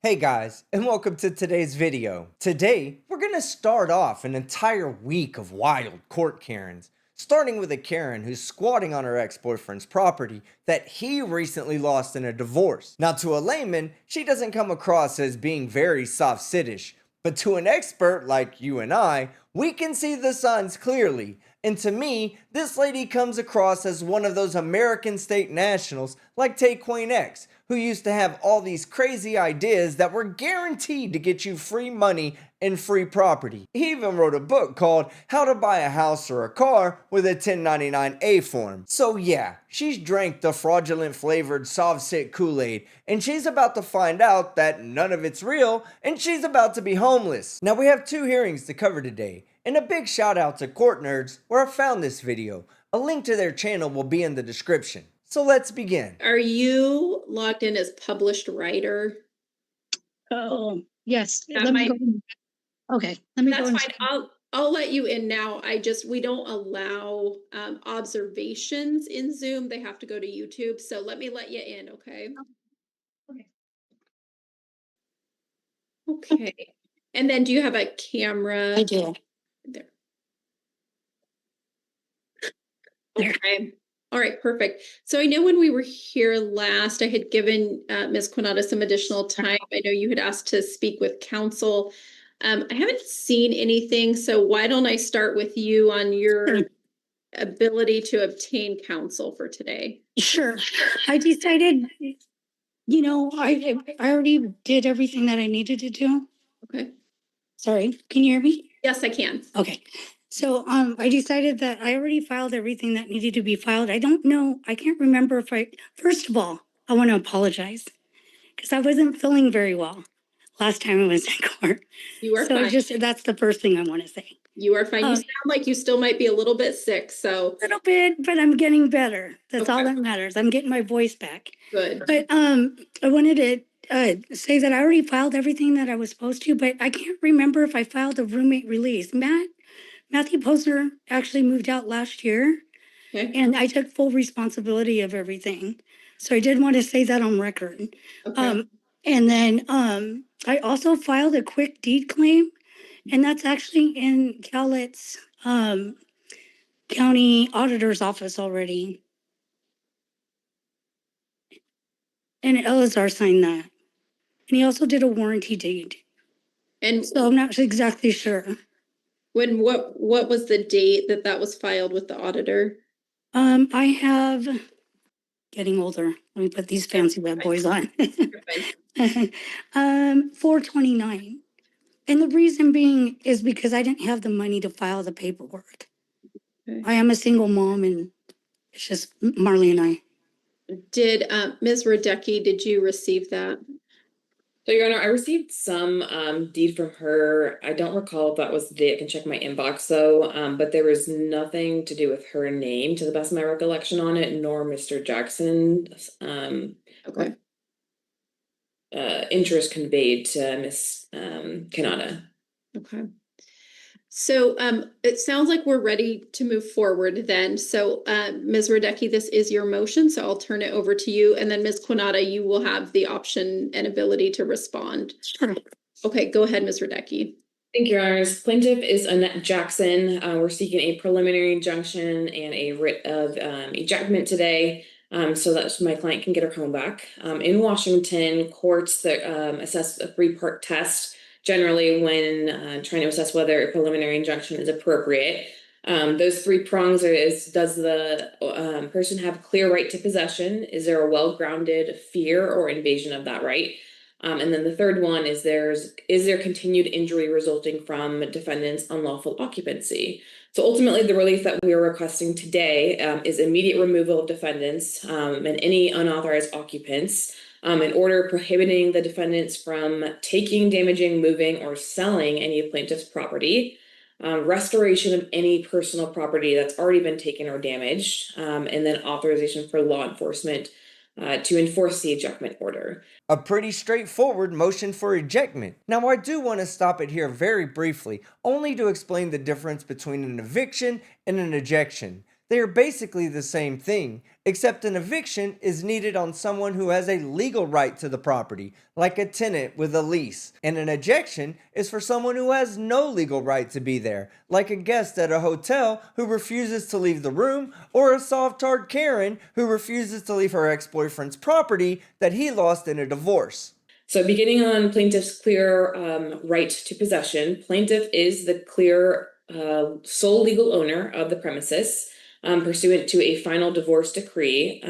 Hey guys, and welcome to today's video. Today, we're gonna start off an entire week of wild court Karens, starting with a Karen who's squatting on her ex-boyfriend's property that he recently lost in a divorce. Now to a layman, she doesn't come across as being very soft-siddish, but to an expert like you and I, we can see the signs clearly. And to me, this lady comes across as one of those American state nationals like Taquain X, who used to have all these crazy ideas that were guaranteed to get you free money and free property. He even wrote a book called How to Buy a House or a Car with a 1099-A form. So yeah, she's drank the fraudulent flavored soft-sit Kool-Aid, and she's about to find out that none of it's real, and she's about to be homeless. Now we have two hearings to cover today, and a big shout out to Court Nerds where I found this video. A link to their channel will be in the description. So let's begin. Are you logged in as published writer? Oh, yes. That Let me might- go. Okay, let me go. That's and- fine. I'll let you in now. We don't allow observations in Zoom. They have to go to YouTube. So let me let you in, okay? Okay. Okay. And then do you have a camera? I do. There. There. Okay. All right, perfect. So I know when we were here last, I had given Ms. Quinata some additional time. I know you had asked to speak with counsel. I haven't seen anything, so why don't I start with you on your Sure. ability to obtain counsel for today? Sure. I decided, I already did everything that I needed to do. Okay. Sorry, can you hear me? Yes, I can. Okay. So I decided that I already filed everything that needed to be filed. I don't know. I can't remember if first of all, I want to apologize because I wasn't feeling very well last time I was in court. You are So fine. that's the first thing I want to say. You are fine. You sound like you still might be a little bit sick, so A little bit, but I'm getting better. That's all Okay. that matters. I'm getting my voice back. good. But I wanted to say that I already filed everything that I was supposed to, but I can't remember if I filed a roommate release. Matthew Posner actually moved out last year, Okay. and I took full responsibility of everything. So I did want to say that on record. Okay. And then I also filed a quick deed claim, and that's actually in Cowlitz County Auditor's Office already. And Eleazar signed that. And he also did a warranty deed. And So I'm not exactly sure. what was the date that was filed with the auditor? I have getting older. Let me put these fancy bad boys on. You're fine. 4/29. And the reason being is because I didn't have the money to file the paperwork. Okay. I am a single mom, and it's just Marley and I. Did Ms. Radecki, did you receive that? So, Your Honor, I received some deed from her. I don't recall if that was the date. I can check my inbox though. But there was nothing to do with her name, to the best of my recollection, on it, nor Mr. Jackson's Okay. interest conveyed to Miss Kanata. Okay. So it sounds like we're ready to move forward then. So Ms. Radecki, this is your motion, so I'll turn it over to you. And then Ms. Quinata, you will have the option and ability to respond. Sure. Okay, go ahead, Ms. Radecki. Thank you, Your Honors. Plaintiff is Annette Jackson. We're seeking a preliminary injunction and a writ of ejectment today, so that my client can get her home back. In Washington, courts that assess a three-part test generally when trying to assess whether a preliminary injunction is appropriate. Those three prongs does the person have clear right to possession? Is there a well-grounded fear or invasion of that right? And then the third one is is there continued injury resulting from defendant's unlawful occupancy? So ultimately, the relief that we are requesting today is immediate removal of defendants and any unauthorized occupants, in order prohibiting the defendants from taking, damaging, moving, or selling any of plaintiff's property, restoration of any personal property that's already been taken or damaged, and then authorization for law enforcement to enforce the ejectment order. A pretty straightforward motion for ejectment. Now I do want to stop it here very briefly, only to explain the difference between an eviction and an ejection. They are basically the same thing, except an eviction is needed on someone who has a legal right to the property, like a tenant with a lease, and an ejection is for someone who has no legal right to be there, like a guest at a hotel who refuses to leave the room, or a soft-hard Karen who refuses to leave her ex-boyfriend's property that he lost in a divorce. So beginning on plaintiff's clear right to possession, plaintiff is the clear sole legal owner of the premises pursuant to a final divorce decree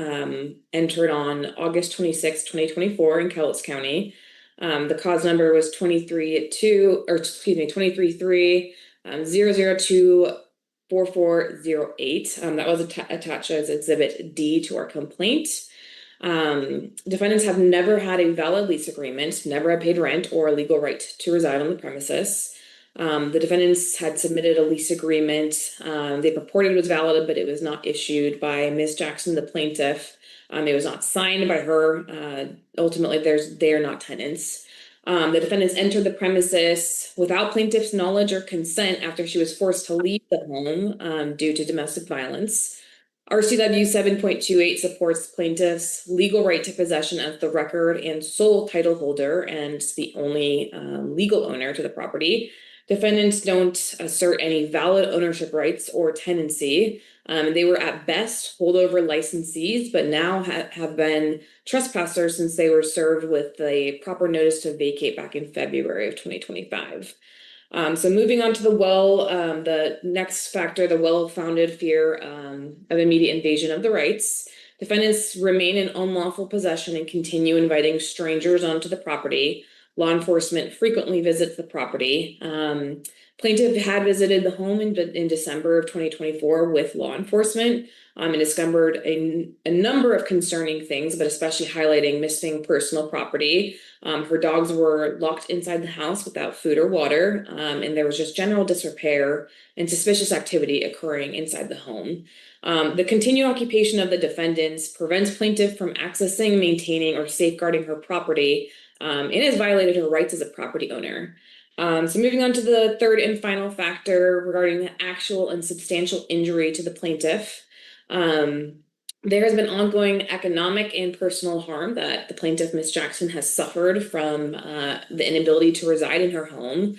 entered on August 26, 2024 in Cowlitz County. The cause number was 232-002-4408. That was attached as Exhibit D to our complaint. Defendants have never had a valid lease agreement, never had paid rent or a legal right to reside on the premises. The defendants had submitted a lease agreement. They purported it was valid, but it was not issued by Ms. Jackson, the plaintiff. It was not signed by her. Ultimately, they are not tenants. The defendants entered the premises without plaintiff's knowledge or consent after she was forced to leave the home due to domestic violence. RCW 7.28 supports plaintiff's legal right to possession as the record and sole title holder and the only legal owner to the property. Defendants don't assert any valid ownership rights or tenancy. They were at best holdover licensees, but now have been trespassers since they were served with the proper notice to vacate back in February of 2025. So moving on to the next factor, the well-founded fear of immediate invasion of the rights. Defendants remain in unlawful possession and continue inviting strangers onto the property. Law enforcement frequently visits the property. Plaintiff had visited the home in December of 2024 with law enforcement and discovered a number of concerning things, but especially highlighting missing personal property. Her dogs were locked inside the house without food or water, and there was just general disrepair and suspicious activity occurring inside the home. The continued occupation of the defendants prevents plaintiff from accessing, maintaining, or safeguarding her property, and has violated her rights as a property owner. So moving on to the third and final factor regarding the actual and substantial injury to the plaintiff. There has been ongoing economic and personal harm that the plaintiff, Ms. Jackson, has suffered from the inability to reside in her home.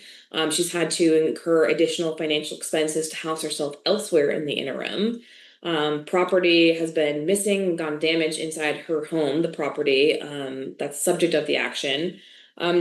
She's had to incur additional financial expenses to house herself elsewhere in the interim. Property has been missing, gone damaged inside her home, the property that's subject of the action.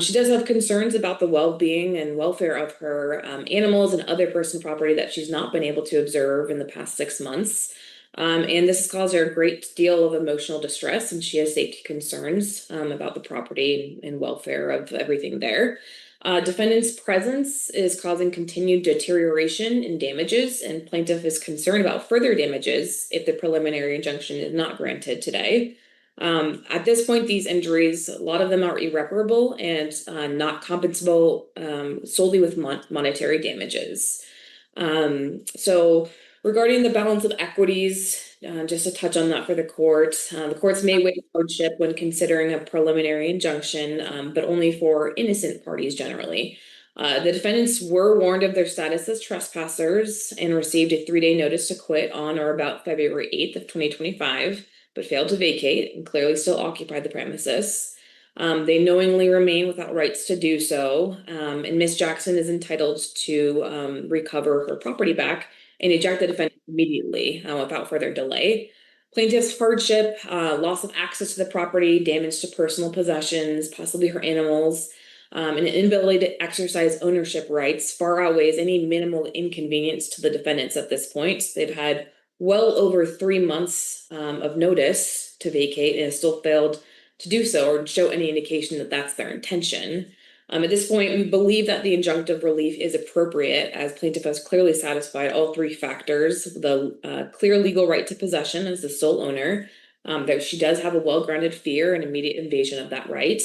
She does have concerns about the well-being and welfare of her animals and other personal property that she's not been able to observe in the past 6 months. And this has caused her a great deal of emotional distress, and she has safety concerns about the property and welfare of everything there. Defendant's presence is causing continued deterioration and damages, and plaintiff is concerned about further damages if the preliminary injunction is not granted today. At this point, these injuries, a lot of them are irreparable and not compensable solely with monetary damages. So regarding the balance of equities, just to touch on that for the courts may weigh hardship when considering a preliminary injunction, but only for innocent parties generally. The defendants were warned of their status as trespassers and received a 3-day notice to quit on or about February 8th of 2025, but failed to vacate and clearly still occupied the premises. They knowingly remain without rights to do so, and Ms. Jackson is entitled to recover her property back and eject the defendant immediately without further delay. Plaintiff's hardship, loss of access to the property, damage to personal possessions, possibly her animals, and an inability to exercise ownership rights far outweighs any minimal inconvenience to the defendants at this point. They've had well over 3 months of notice to vacate and have still failed to do so or show any indication that that's their intention. At this point, we believe that the injunctive relief is appropriate as plaintiff has clearly satisfied all 3 factors: the clear legal right to possession as the sole owner, that she does have a well-grounded fear and immediate invasion of that right.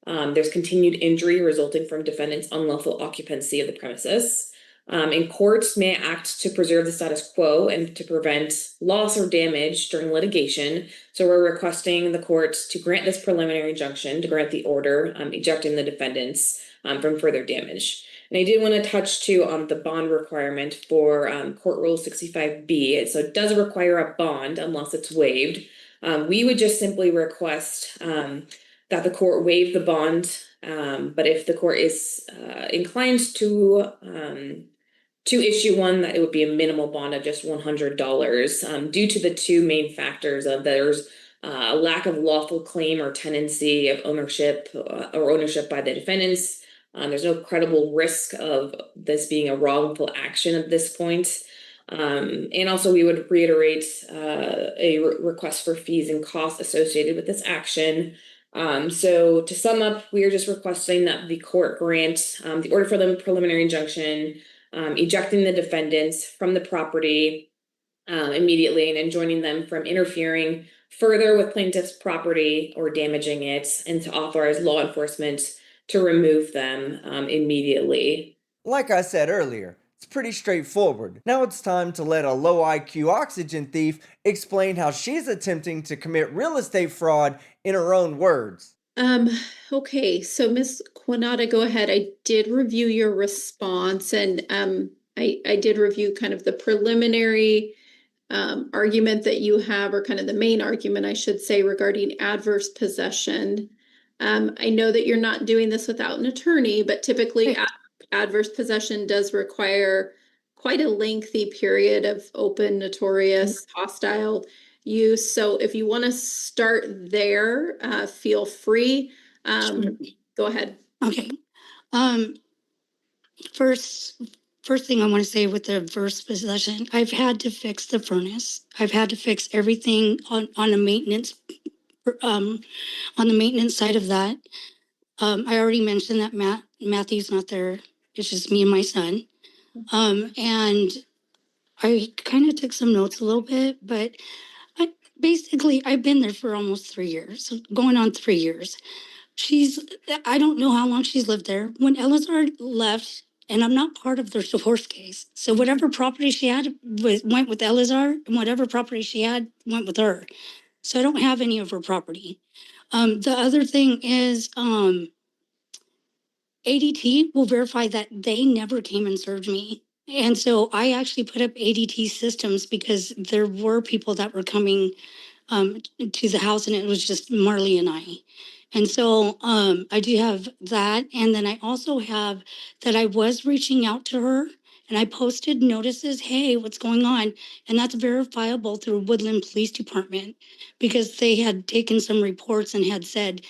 There's continued injury resulting from defendant's unlawful occupancy of the premises. And courts may act to preserve the status quo and to prevent loss or damage during litigation. So we're requesting the courts to grant this preliminary injunction, to grant the order ejecting the defendants from further damage. And I did want to touch too on the bond requirement for Court Rule 65B. So it does require a bond unless it's waived. We would just simply request that the court waive the bond. But if the court is inclined to issue one, that it would be a minimal bond of just $100, due to the two main factors of there's a lack of lawful claim or tenancy of ownership or ownership by the defendants. There's no credible risk of this being a wrongful action at this point. And also we would reiterate a request for fees and costs associated with this action. So to sum up, we are just requesting that the court grant the order for the preliminary injunction, ejecting the defendants from the property immediately and enjoining them from interfering further with plaintiff's property or damaging it, and to authorize law enforcement to remove them immediately. Like I said earlier, it's pretty straightforward. Now it's time to let a low IQ oxygen thief explain how she's attempting to commit real estate fraud in her own words. Okay, so Ms. Quinata, go ahead. I did review your response, and I did review kind of the preliminary argument that you have, or kind of the main argument, I should say, regarding adverse possession. I know that you're not doing this without an attorney, but typically adverse possession does require quite a lengthy period of open, notorious, hostile use. So if you want to start there, feel free. Sure. Go ahead. Okay. First thing I want to say with the adverse possession, I've had to fix the furnace. I've had to fix everything on the maintenance side of that. I already mentioned that Matthew's not there. It's just me and my son. And I kind of took some notes a little bit, but I've been there for almost 3 years, going on 3 years. I don't know how long she's lived there. When Eleazar left, and I'm not part of their divorce case, so whatever property she had went with Eleazar, and whatever property she had went with her. So I don't have any of her property. The other thing is, ADT will verify that they never came and served me. And so I actually put up ADT systems because there were people that were coming to the house, and it was just Marley and I. And so I do have that. And then I also have that I was reaching out to her, and I posted notices, hey, what's going on? And that's verifiable through Woodland Police Department, because they had taken some reports and had said,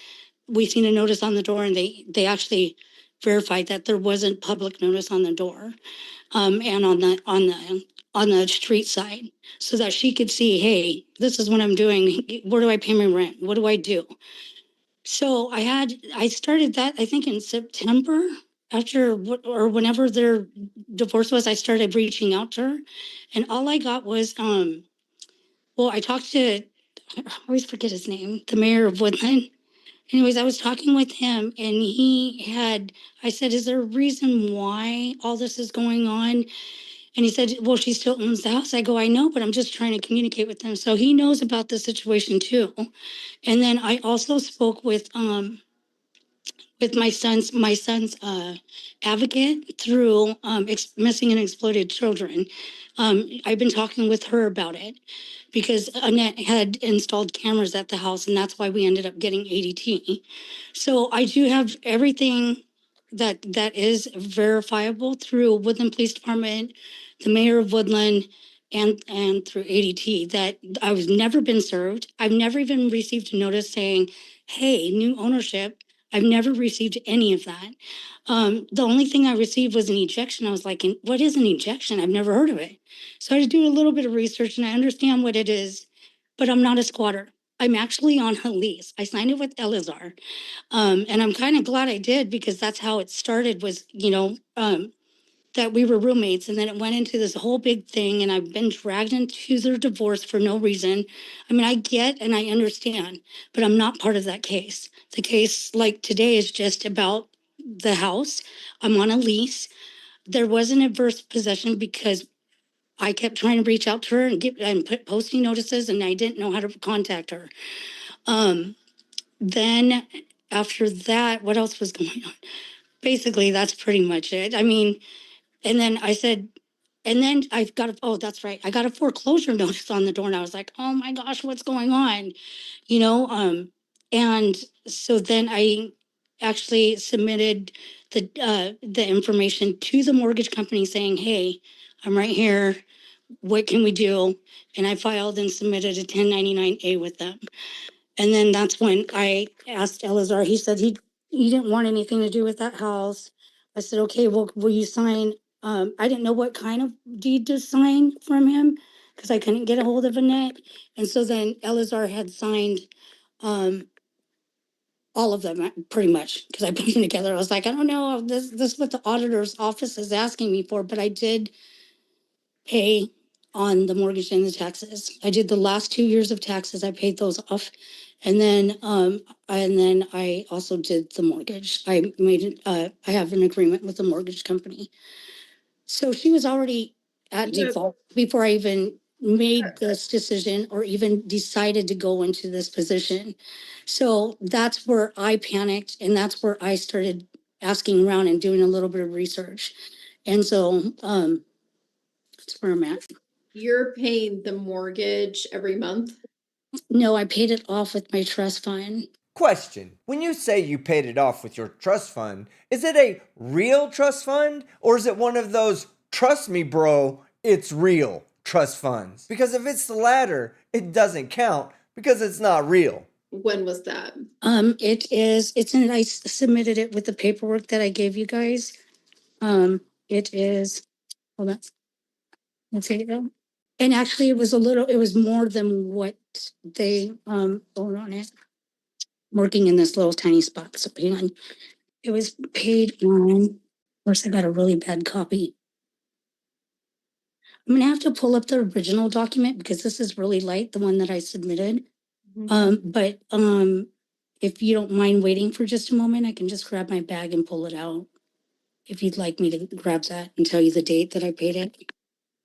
we seen a notice on the door, and they actually verified that there wasn't public notice on the door and on the street side, so that she could see, hey, this is what I'm doing. Where do I pay my rent? What do I do? So I started that, I think, in September, whenever their divorce was. I started reaching out to her, and all I got was, I talked to, I always forget his name, the mayor of Woodland. Anyways, I was talking with him, and I said, is there a reason why all this is going on? And he said, well, she still owns the house. I go, I know, but I'm just trying to communicate with him. So he knows about the situation too. And then I also spoke with my son's advocate through missing and exploited children. I've been talking with her about it, because Annette had installed cameras at the house, and that's why we ended up getting ADT. So I do have everything that is verifiable through Woodland Police Department, the mayor of Woodland, and through ADT, that I've never been served. I've never even received a notice saying, hey, new ownership. I've never received any of that. The only thing I received was an ejection. I was like, what is an ejection? I've never heard of it. So I had to do a little bit of research, and I understand what it is, but I'm not a squatter. I'm actually on a lease. I signed it with Eleazar. And I'm kind of glad I did, because that's how it started, was, that we were roommates, and then it went into this whole big thing, and I've been dragged into their divorce for no reason. I mean, I get and I understand, but I'm not part of that case. The case, like today, is just about the house. I'm on a lease. There was an adverse possession because I kept trying to reach out to her and put posting notices, and I didn't know how to contact her. Then after that, what else was going on? basically that's pretty much it. I mean, and then I said, and then I've got, oh, that's right. I got a foreclosure notice on the door and I was like, oh my gosh, what's going on? And so then I actually submitted the information to the mortgage company saying, hey, I'm right here. What can we do? And I filed and submitted a 1099-A with them. And then that's when I asked Elazar, he said he didn't want anything to do with that house. I said, okay, well, will you sign? I didn't know what kind of deed to sign from him because I couldn't get a hold of Annette. And so then Elazar had signed all of them pretty much because I put them together. I was like, I don't know, this is what the auditor's office is asking me for, but I did pay on the mortgage and the taxes. I did the last 2 years of taxes. I paid those off. And then I also did the mortgage. I made it, I have an agreement with the mortgage company. So she was already at Yeah. default before I even made this decision or even decided to go into this position. So that's where I panicked and that's where I started asking around and doing a little bit of research. And so that's where I'm at. You're paying the mortgage every month? No, I paid it off with my trust fund. Question. When you say you paid it off with your trust fund, is it a real trust fund or is it one of those trust me bro, it's real trust funds? Because if it's the latter, it doesn't count because it's not real. When was that? I submitted it with the paperwork that I gave you guys. It is, hold on. Let's see. And actually it was more than what they, hold on it. Working in this little tiny spot, so hang on. It was paid on, of course, I got a really bad copy. I'm gonna have to pull up the original document because this is really light, the one that I submitted. But if you don't mind waiting for just a moment, I can just grab my bag and pull it out. If you'd like me to grab that and tell you the date that I paid it.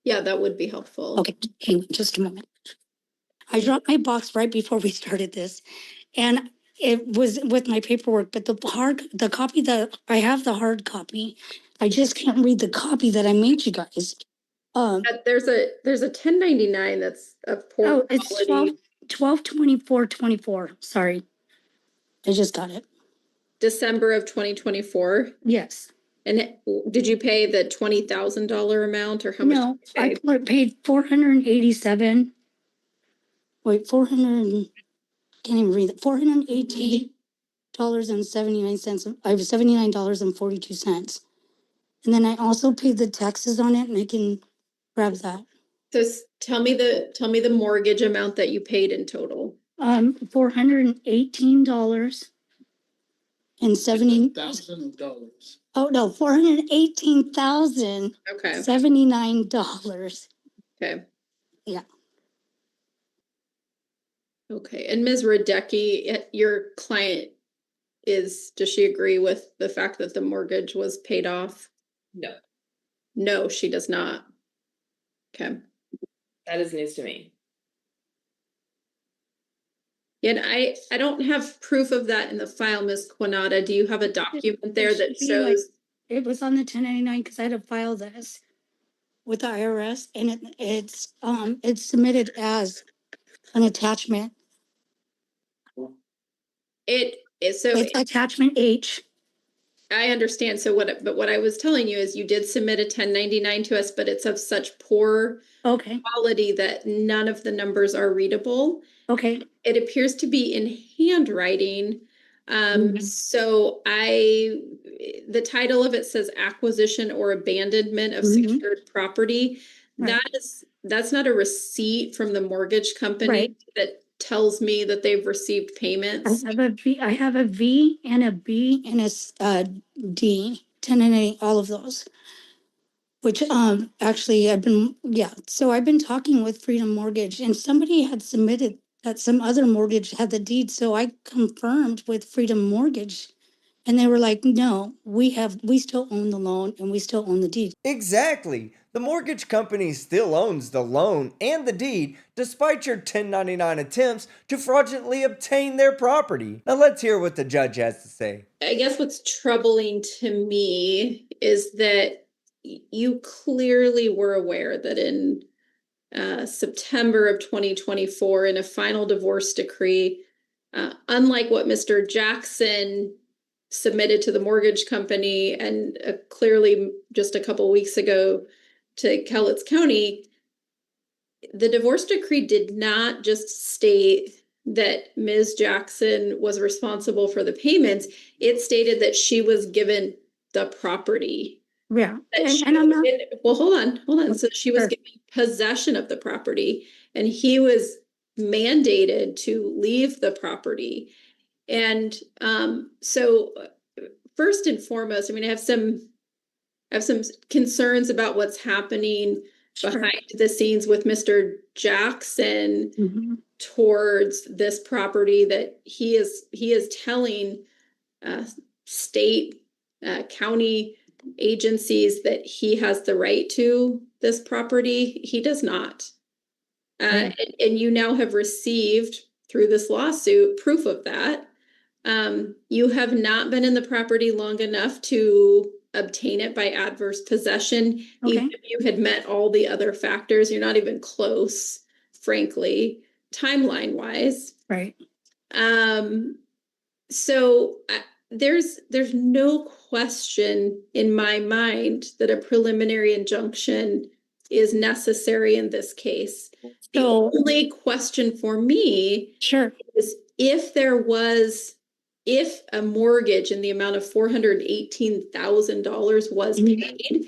Yeah, that would be helpful. Okay, hang on just a moment. I dropped my box right before we started this and it was with my paperwork, but the copy that I have, the hard copy, I just can't read the copy that I made you guys. There's a 1099 that's of poor Oh, it's quality. 12/24/24. Sorry. I just got it. December of 2024. Yes. And did you pay the $20,000 amount or how much? No, did you I paid 487. Wait, 400, can't even read it. $418.79. I have $79.42. And then I also paid the taxes on it and I can grab that. pay? So tell me the mortgage amount that you paid in total. $418 and $70,000. Oh, no, $418,079. Okay. Yeah. Okay. And Ms. Radecki, your client does she agree with the fact that the mortgage was paid off? No, No, she does not. Okay. that is news to me. And I don't have proof of that in the file, Ms. Quinata. Do you have a document there that shows? It was on the 1099 because I had to file this with the IRS and it's submitted as an attachment. It's attachment H. I understand. So what I was telling you is you did submit a 1099 to us, but it's of such poor quality that none of the numbers are readable. Okay. It appears to be in handwriting. So the title of it says acquisition or abandonment of secured property. Right. That's not a receipt from the mortgage company that tells me that they've received payments. I have a V and a B and a D, 10 and 8, all of those. Which actually I've been talking with Freedom Mortgage and somebody had submitted that some other mortgage had the deed. So I confirmed with Freedom Mortgage And they were like, no, we still own the loan and we still own the deed. Exactly. The mortgage company still owns the loan and the deed despite your 1099 attempts to fraudulently obtain their property. Now let's hear what the judge has to say. I guess what's troubling to me is that you clearly were aware that in September of 2024, in a final divorce decree, unlike what Mr. Jackson submitted to the mortgage company and clearly just a couple weeks ago to Cowlitz County, the divorce decree did not just state that Ms. Jackson was responsible for the payments. It stated that she was given the property. Yeah. And I'm not. Well, hold on. So she was given possession of the property, and he was mandated to leave the property. And so first and foremost, I mean, I have some concerns about what's happening behind the scenes with Mr. Jackson towards this property that he is telling state, county agencies that he has the right to this property. He does not. And you now have received through this lawsuit proof of that. You have not been in the property long enough to obtain it by adverse possession. Even if you had met all the other factors, you're not even close, frankly, timeline wise. Right. So there's no question in my mind that a preliminary injunction is necessary in this case. The only question for me is if a mortgage in the amount of $418,000 was paid,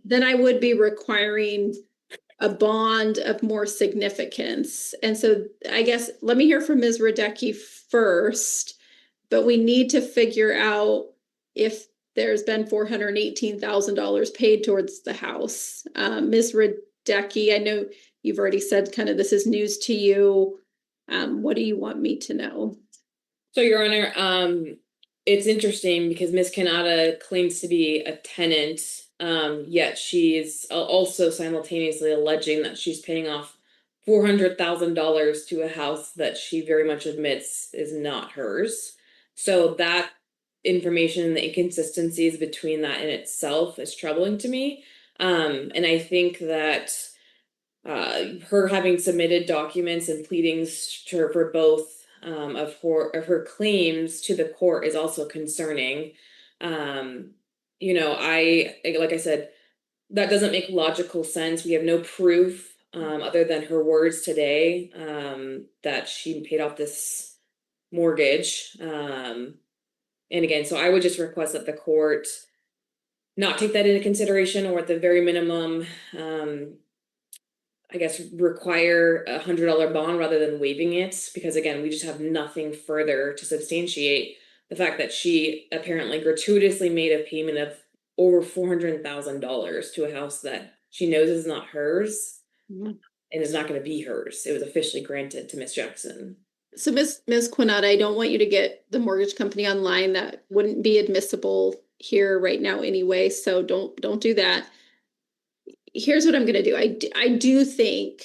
then I would be requiring a bond of more significance. And so I guess let me hear from Ms. Radecki first, but we need to figure out if there's been $418,000 paid towards the house. Ms. Radecki, I know you've already said kind of this is news to you. What do you want me to know? So, Your Honor, it's interesting because Ms. Kanata claims to be a tenant, yet she's also simultaneously alleging that she's paying off $400,000 to a house that she very much admits is not hers. So that information and the inconsistencies between that in itself is troubling to me. And I think that her having submitted documents and pleadings to her for both of her claims to the court is also concerning. Like I said, that doesn't make logical sense. We have no proof other than her words today that she paid off this mortgage. And again, so I would just request that the court not take that into consideration, or at the very minimum, I guess, require $100 bond rather than waiving it, because again, we just have nothing further to substantiate the fact that she apparently gratuitously made a payment of over $400,000 to a house that she knows is not hers and is not going to be hers. It was officially granted to Ms. Jackson. So Ms. Quinata, I don't want you to get the mortgage company online. That wouldn't be admissible here right now anyway. So don't do that. Here's what I'm going to do. I do think,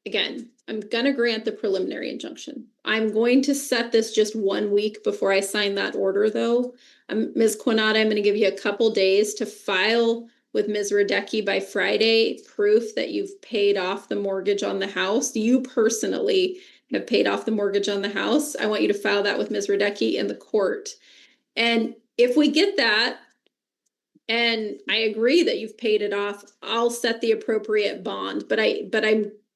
again, I'm going to grant the preliminary injunction. I'm going to set this just 1 week before I sign that order, though. Ms. Quinata, I'm going to give you a couple days to file with Ms. Radecki by Friday proof that you've paid off the mortgage on the house. You personally have paid off the mortgage on the house. I want you to file that with Ms. Radecki in the court. And if we get that, and I agree that you've paid it off, I'll set the appropriate bond, but I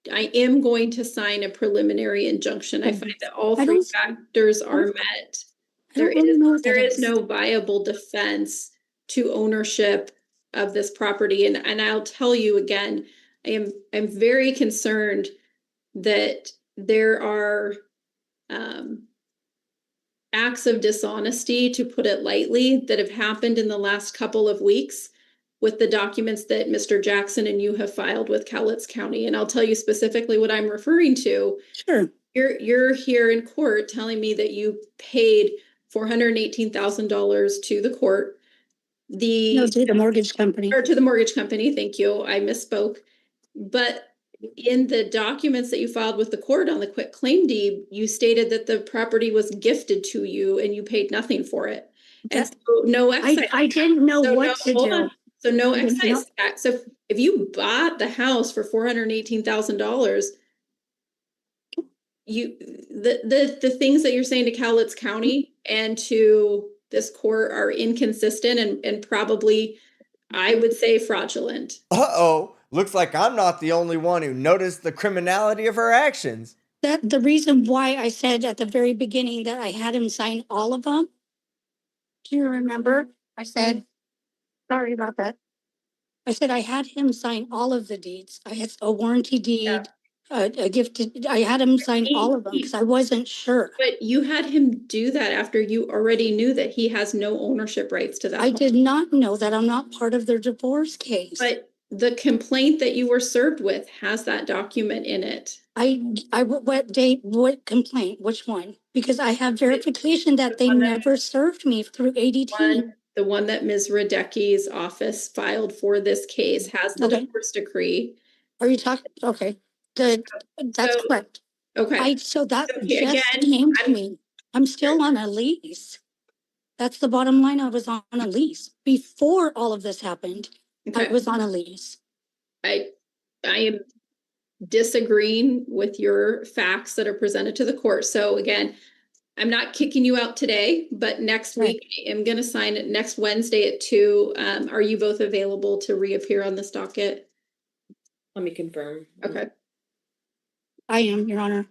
am going to sign a preliminary injunction. I find that all three factors are met. There is no viable defense to ownership of this property. And I'll tell you again, I'm very concerned that there are acts of dishonesty, to put it lightly, that have happened in the last couple of weeks with the documents that Mr. Jackson and you have filed with Cowlitz County. And I'll tell you specifically what I'm referring to. Sure. You're here in court telling me that you paid $418,000 to the court. No, The to the mortgage company. or to the mortgage company, thank you, I misspoke. But in the documents that you filed with the court on the quit claim deed, you stated that the property was gifted to you and you paid nothing for it. And That- so no excise. I didn't know So what to hold do. on. So no I didn't excise tax. So if you bought the house for $418,000, the things that you're saying to Cowlitz County and to this court are inconsistent and probably, I would say, fraudulent. Uh-oh, looks like I'm not the only one who noticed the criminality of her actions. That the reason why I said at the very beginning that I had him sign all of them. Do you remember? I said, sorry about that. I said I had him sign all of the deeds. I had a warranty deed, a gift. I had him sign all of them because I wasn't sure. But you had him do that after you already knew that he has no ownership rights to that I home. did not know that. I'm not part of their divorce case. But the complaint that you were served with has that document in it. What date, what complaint, which one? Because I have verification that they one that- never served me through ADT. The one that Ms. Radecki's office filed for this case has the Okay. divorce decree. Are you talking? Okay, that's So- correct. Okay, So that Okay, just again, came to me. I'm still on a lease. That's the bottom line. I was on a lease. Before all of this happened, I okay. was on a lease. I am disagreeing with your facts that are presented to the court. So again, I'm not kicking you out today, but next Right. week I am gonna sign it next Wednesday at 2. Are you both available to reappear on this docket? Let me confirm. Okay. I am, Your Honor.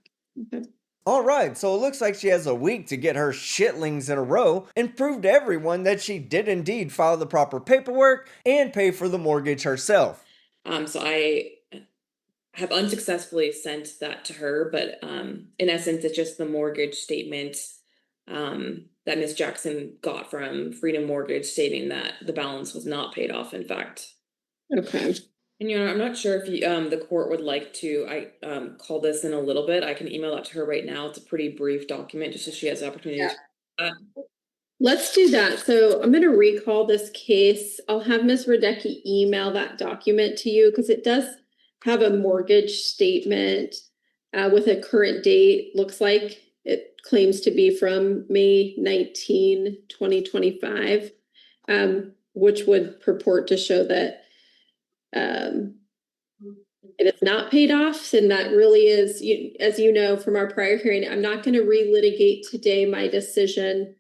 All right, so it looks like she has a week to get her shitlings in a row and prove to everyone that she did indeed file the proper paperwork and pay for the mortgage herself. So I have unsuccessfully sent that to her, but in essence, it's just the mortgage statement that Ms. Jackson got from Freedom Mortgage stating that the balance was not paid off, in fact. Okay. And I'm not sure if you, the court would like to, call this in a little bit. I can email that to her right now. It's a pretty brief document, just so she has the opportunity. Yeah. Let's do that. So I'm gonna recall this case. I'll have Ms. Radecki email that document to you because it does have a mortgage statement with a current date. Looks like it claims to be from May 19, 2025, which would purport to show that it is not paid off. And that really is, as you know from our prior hearing, I'm not going to relitigate today my decision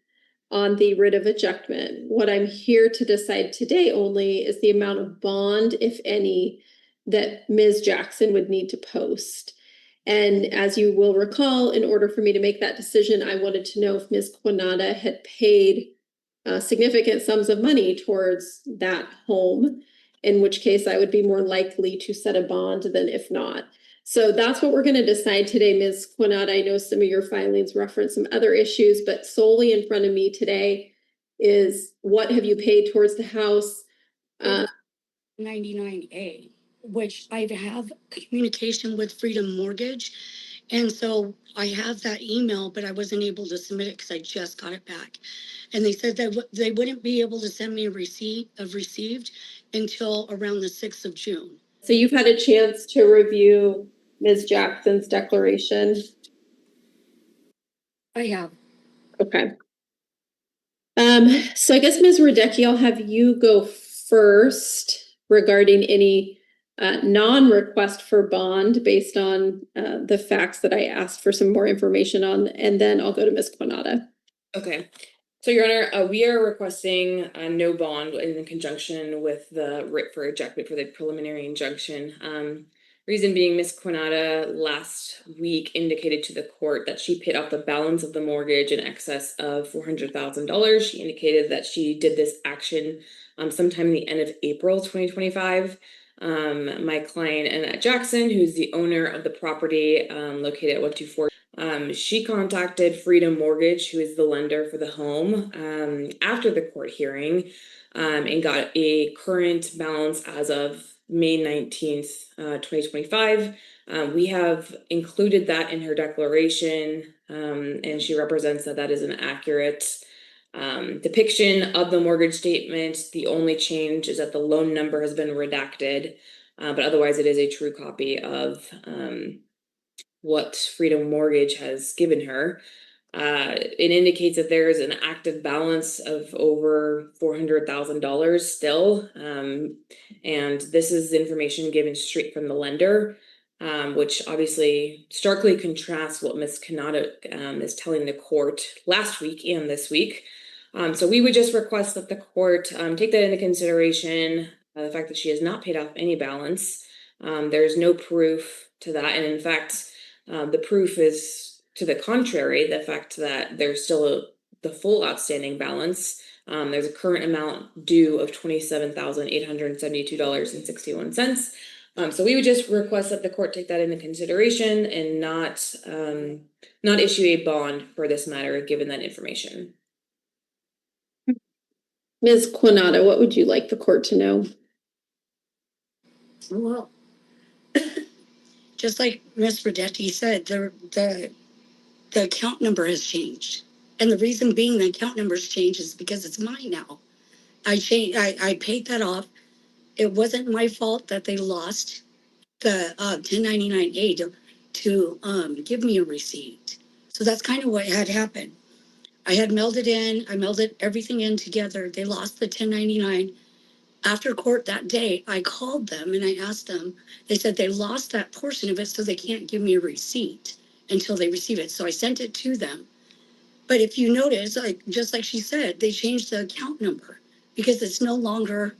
on the writ of ejectment. What I'm here to decide today only is the amount of bond, if any, that Ms. Jackson would need to post. And as you will recall, in order for me to make that decision, I wanted to know if Ms. Quinata had paid significant sums of money towards that home, in which case I would be more likely to set a bond than if not. So that's what we're going to decide today, Ms. Quinata. I know some of your filings reference some other issues, but solely in front of me today is what have you paid towards the house? 99A, which I have communication with Freedom Mortgage. And so I have that email, but I wasn't able to submit it because I just got it back. And they said that they wouldn't be able to send me a receipt of received until around the 6th of June. So you've had a chance to review Ms. Jackson's declaration? I have. Okay. So I guess Ms. Radecki, I'll have you go first regarding any non-request for bond based on the facts that I asked for some more information on, and then I'll go to Ms. Quinata. Okay. So, Your Honor, we are requesting no bond in conjunction with the writ for ejectment for the preliminary injunction. Reason being, Ms. Quinata last week indicated to the court that she paid off the balance of the mortgage in excess of $400,000. She indicated that she did this action sometime in the end of April 2025. My client, Annette Jackson, who's the owner of the property located at 124. She contacted Freedom Mortgage, who is the lender for the home, after the court hearing, and got a current balance as of May 19th, 2025. We have included that in her declaration, and she represents that is an accurate depiction of the mortgage statement. The only change is that the loan number has been redacted, but otherwise it is a true copy of what Freedom Mortgage has given her. It indicates that there is an active balance of over $400,000 still. And this is information given straight from the lender, which obviously starkly contrasts what Ms. Kanata is telling the court last week and this week. So we would just request that the court take that into consideration, the fact that she has not paid off any balance. There's no proof to that. And in fact, the proof is to the contrary, the fact that there's still the full outstanding balance. There's a current amount due of $27,872.61. So we would just request that the court take that into consideration and not issue a bond for this matter, given that information. Ms. Quinata, what would you like the court to know? Well, just like Ms. Radetti said, the account number has changed. And the reason being the account number's changed is because it's mine now. I paid that off. It wasn't my fault that they lost the 1099-A to give me a receipt. So that's kind of what had happened. I had mailed it in. I mailed everything in together. They lost the 1099. After court that day, I called them and I asked them. They said they lost that portion of it, so they can't give me a receipt until they receive it. So I sent it to them. But if you notice, like just like she said, they changed the account number because it's no longer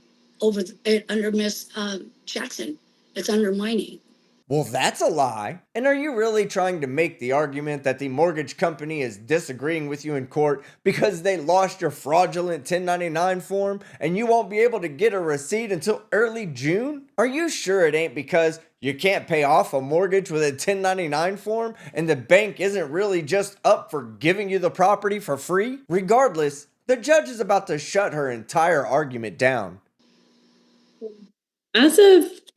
under Miss Jackson. It's under my name. Well, that's a lie. And are you really trying to make the argument that the mortgage company is disagreeing with you in court because they lost your fraudulent 1099 form and you won't be able to get a receipt until early June? Are you sure it ain't because you can't pay off a mortgage with a 1099 form and the bank isn't really just up for giving you the property for free? Regardless, the judge is about to shut her entire argument down.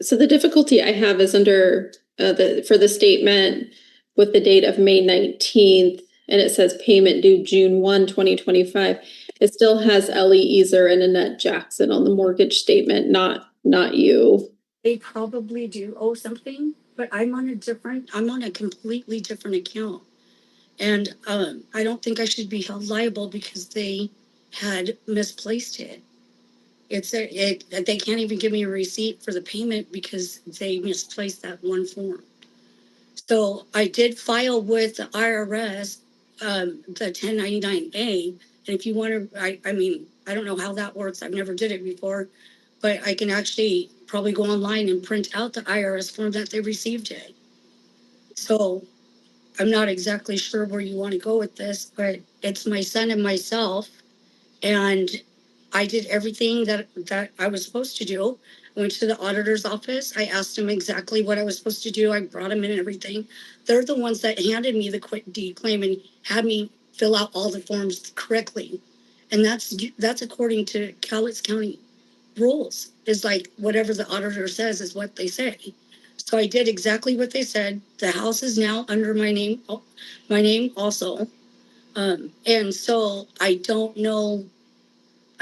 So the difficulty I have is under for the statement with the date of May 19th, and it says payment due June 1, 2025. It still has Ellie Ezer and Annette Jackson on the mortgage statement, not you. They probably do owe something, but I'm on a completely different account. And I don't think I should be held liable because they had misplaced it. They can't even give me a receipt for the payment because they misplaced that one form. So I did file with the IRS the 1099-A. And if you want to, I mean, I don't know how that works. I've never did it before, but I can actually probably go online and print out the IRS form that they received it. So I'm not exactly sure where you want to go with this, but it's my son and myself. And I did everything that I was supposed to do. I went to the auditor's office. I asked them exactly what I was supposed to do. I brought them in everything. They're the ones that handed me the quit deed claim and had me fill out all the forms correctly. And that's according to Cowlitz County rules. Is like whatever the auditor says is what they say. So I did exactly what they said. The house is now under my name also. And so I don't know.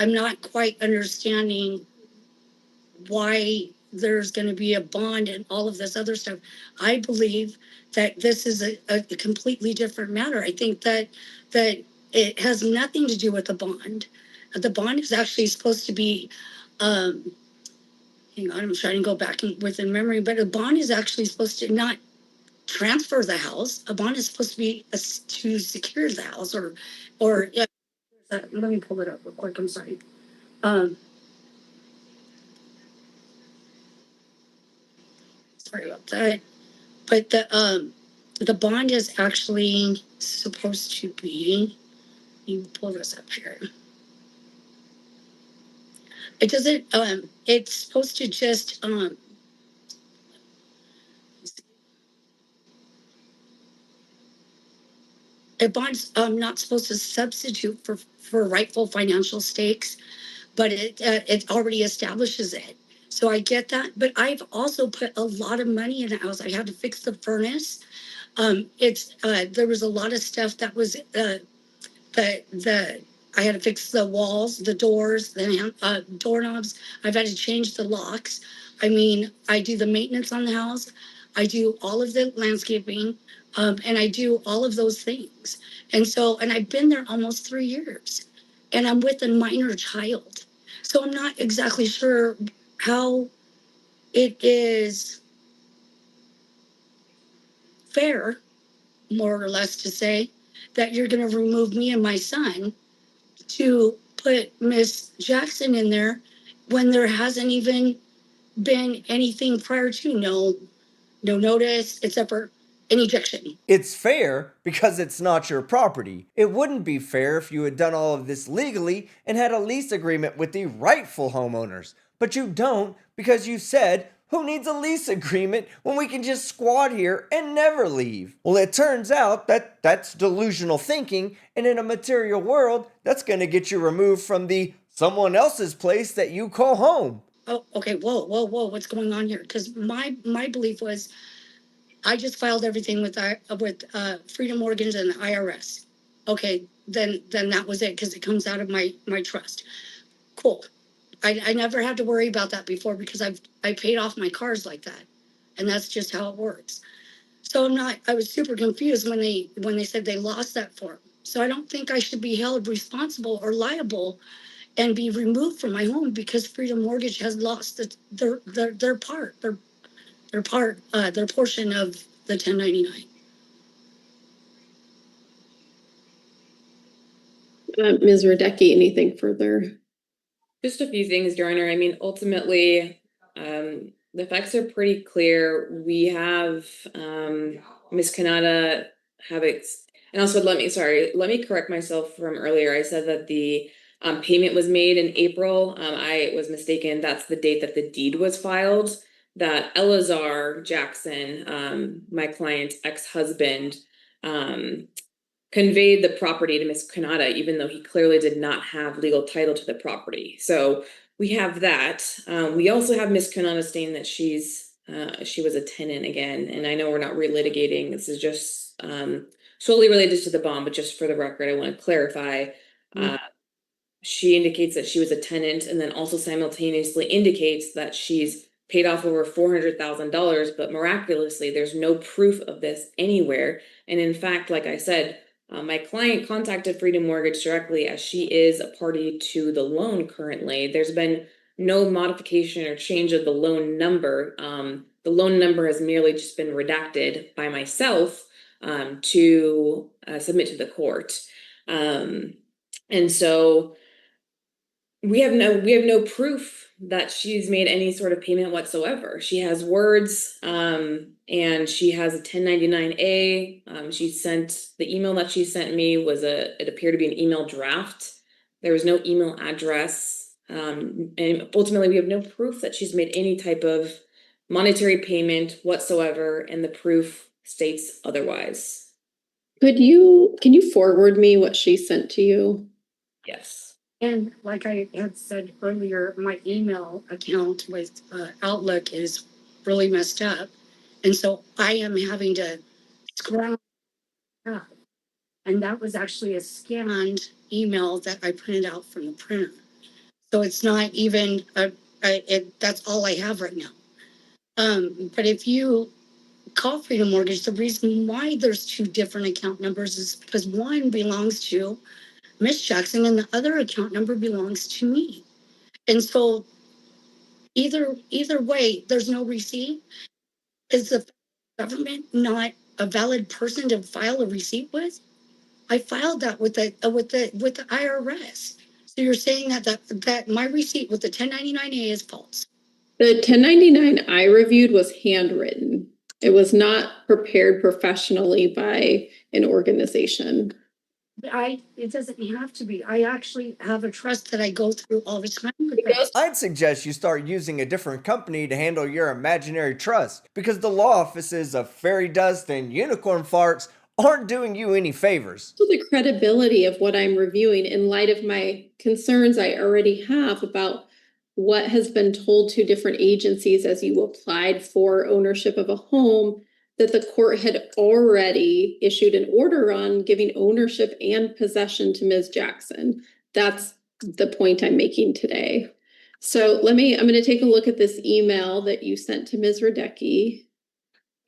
I'm not quite understanding why there's going to be a bond and all of this other stuff. I believe that this is a completely different matter. I think that it has nothing to do with the bond. The bond is actually supposed to be, hang on, I'm trying to go back within memory, but a bond is actually supposed to not transfer the house. A bond is supposed to be to secure the house or let me pull it up real quick. I'm sorry. Sorry about that. But the bond is actually supposed to be. You pull this up here. It doesn't. It's supposed to just. A bond's not supposed to substitute for rightful financial stakes, but it already establishes it. So I get that, but I've also put a lot of money in the house. I had to fix the furnace. There was a lot of stuff that was the I had to fix the walls, the doors, the doorknobs. I've had to change the locks. I mean, I do the maintenance on the house. I do all of the landscaping, and I do all of those things. And I've been there almost 3 years, and I'm with a minor child. So I'm not exactly sure how it is fair, more or less, to say that you're going to remove me and my son to put Miss Jackson in there when there hasn't even been anything prior to no notice except for an ejection. It's fair because it's not your property. It wouldn't be fair if you had done all of this legally and had a lease agreement with the rightful homeowners. But you don't because you said, who needs a lease agreement when we can just squat here and never leave? Well, it turns out that that's delusional thinking, and in a material world, that's going to get you removed from the someone else's place that you call home. Oh, okay. Whoa, what's going on here? Because my belief was I just filed everything with Freedom Mortgage and the IRS. Okay, then that was it because it comes out of my trust. Cool. I never had to worry about that before because I paid off my cars like that, and that's just how it works. So I was super confused when they said they lost that form. So I don't think I should be held responsible or liable and be removed from my home because Freedom Mortgage has lost their portion of the 1099. Ms. Radecki, anything further? Just a few things, Your Honor. I mean, ultimately, the facts are pretty clear. We have Ms. Kanata and also let me correct myself from earlier. I said that the payment was made in April. I was mistaken. That's the date that the deed was filed. That Elazar Jackson, my client's ex-husband, conveyed the property to Ms. Kanata, even though he clearly did not have legal title to the property. So we have that. We also have Ms. Kanata stating that she was a tenant again, and I know we're not relitigating. This is just solely related to the bond, but just for the record, I want to clarify. She indicates that she was a tenant, and then also simultaneously indicates that she's paid off over $400,000, but miraculously, there's no proof of this anywhere. And in fact, like I said, my client contacted Freedom Mortgage directly as she is a party to the loan currently. There's been no modification or change of the loan number. The loan number has merely just been redacted by myself to submit to the court. And so we have no proof that she's made any sort of payment whatsoever. She has words, and she has a 1099-A. She sent the email that she sent me it appeared to be an email draft. There was no email address, and ultimately we have no proof that she's made any type of monetary payment whatsoever, and the proof states otherwise. Can you forward me what she sent to you? Yes. And like I had said earlier, my email account with Outlook is really messed up. And so I am having to scroll up. And that was actually a scanned email that I printed out from the printer. So it's not even, that's all I have right now. But if you call Freedom Mortgage, the reason why there's two different account numbers is because one belongs to Miss Jackson and the other account number belongs to me. And so either way, there's no receipt. Is the government not a valid person to file a receipt with? I filed that with the IRS. So you're saying that my receipt with the 1099-A is false? The 1099 I reviewed was handwritten. It was not prepared professionally by an organization. It doesn't have to be. I actually have a trust that I go through all the time. I'd suggest you start using a different company to handle your imaginary trust, because the law offices of fairy dust and unicorn farts aren't doing you any favors. So the credibility of what I'm reviewing in light of my concerns I already have about what has been told to different agencies as you applied for ownership of a home that the court had already issued an order on giving ownership and possession to Ms. Jackson. That's the point I'm making today. So I'm gonna take a look at this email that you sent to Ms. Radecki.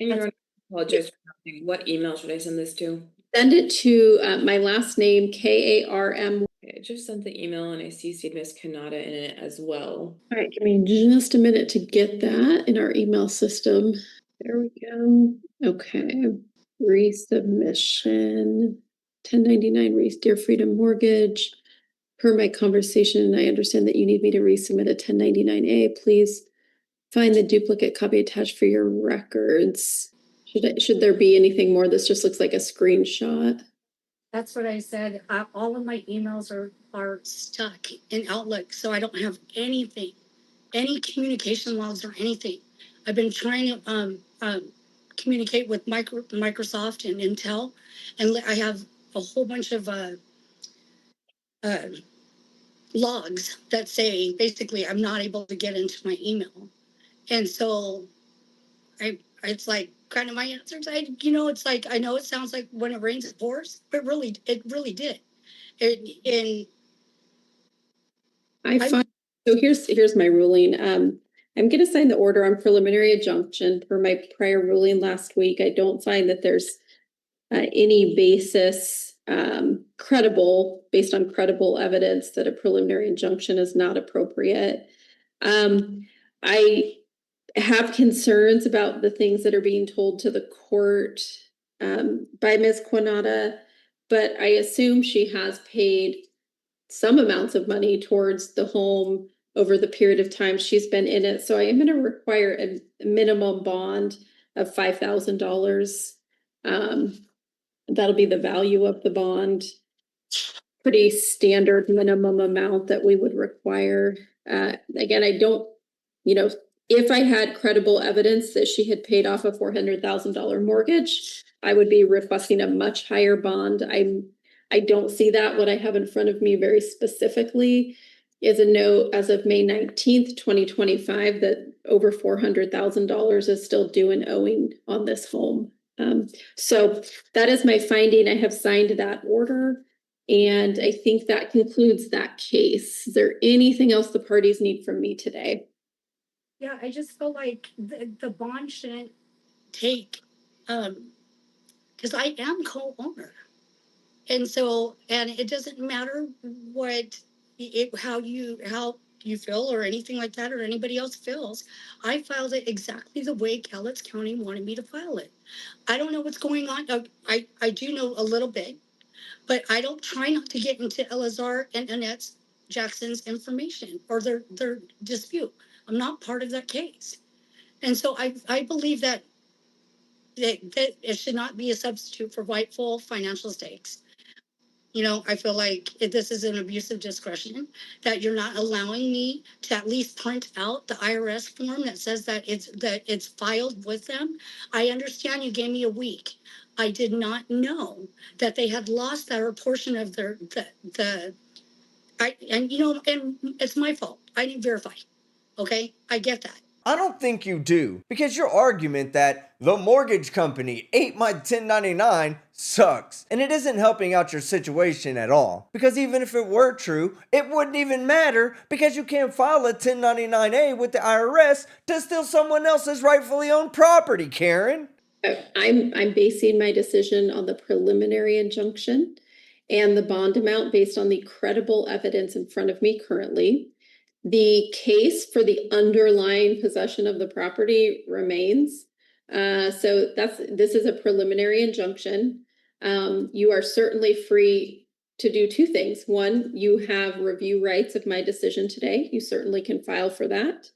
And you know, I apologize for asking, what email should I send this to? Send it to my last name, KARM. I just sent the email and I CC'd Miss Kanata in it as well. All right, give me just a minute to get that in our email system. There we go. Okay, resubmission, 1099 Dear Freedom Mortgage. Per my conversation, I understand that you need me to resubmit a 1099A. Please find the duplicate copy attached for your records. Should there be anything more? This just looks like a screenshot. That's what I said. All of my emails are stuck in Outlook, so I don't have anything, any communication logs or anything. I've been trying to communicate with Microsoft and Intel, and I have a whole bunch of logs that say basically I'm not able to get into my email, and so it's like kind of my answer. It's like I know it sounds like when it rains it pours, but it really did. So here's my ruling. I'm going to sign the order on preliminary injunction per my prior ruling last week. I don't find that there's any basis based on credible evidence that a preliminary injunction is not appropriate. I have concerns about the things that are being told to the court by Ms. Quinata, but I assume she has paid some amounts of money towards the home over the period of time she's been in it. So I am going to require a minimum bond of $5,000. That'll be the value of the bond. Pretty standard minimum amount that we would require. Again, I don't, if I had credible evidence that she had paid off a $400,000 mortgage, I would be requesting a much higher bond. I don't see that. What I have in front of me very specifically is a note as of May 19th, 2025, that over $400,000 is still due and owing on this home. So that is my finding. I have signed that order, and I think that concludes that case. Is there anything else the parties need from me today? Yeah, I just feel like the bond shouldn't take, because I am co-owner. And so, and it doesn't matter how you feel or anything like that, or anybody else feels. I filed it exactly the way Cowlitz County wanted me to file it. I don't know what's going on. I do know a little bit, but I don't try not to get into Elazar and Annette Jackson's information or their dispute. I'm not part of that case. And so I believe that it should not be a substitute for rightful financial stakes. I feel like this is an abuse of discretion, that you're not allowing me to at least print out the IRS form that says that it's filed with them. I understand you gave me a week. I did not know that they had lost that or portion of and it's my fault. I didn't verify. Okay, I get that. I don't think you do, because your argument that the mortgage company ate my 1099 sucks, and it isn't helping out your situation at all. Because even if it were true, it wouldn't even matter, because you can't file a 1099A with the IRS to steal someone else's rightfully owned property, Karen. I'm basing my decision on the preliminary injunction and the bond amount based on the credible evidence in front of me currently. The case for the underlying possession of the property remains. So this is a preliminary injunction. You are certainly free to do two things. One, you have review rights of my decision today. You certainly can file for that.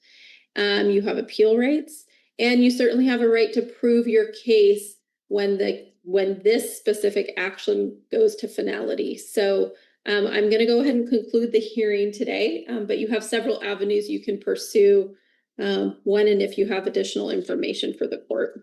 You have appeal rights, and you certainly have a right to prove your case when this specific action goes to finality. So I'm going to go ahead and conclude the hearing today, but you have several avenues you can pursue when and if you have additional information for the court.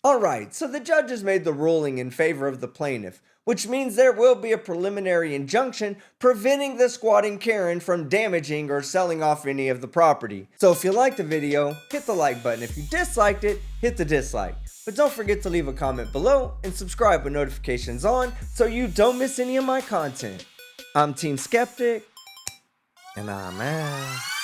Alright, so the judge has made the ruling in favor of the plaintiff, which means there will be a preliminary injunction preventing the squatting Karen from damaging or selling off any of the property. So if you liked the video, hit the like button. If you disliked it, hit the dislike. But don't forget to leave a comment below and subscribe with notifications on so you don't miss any of my content. I'm Team Skeptic, and I'm out.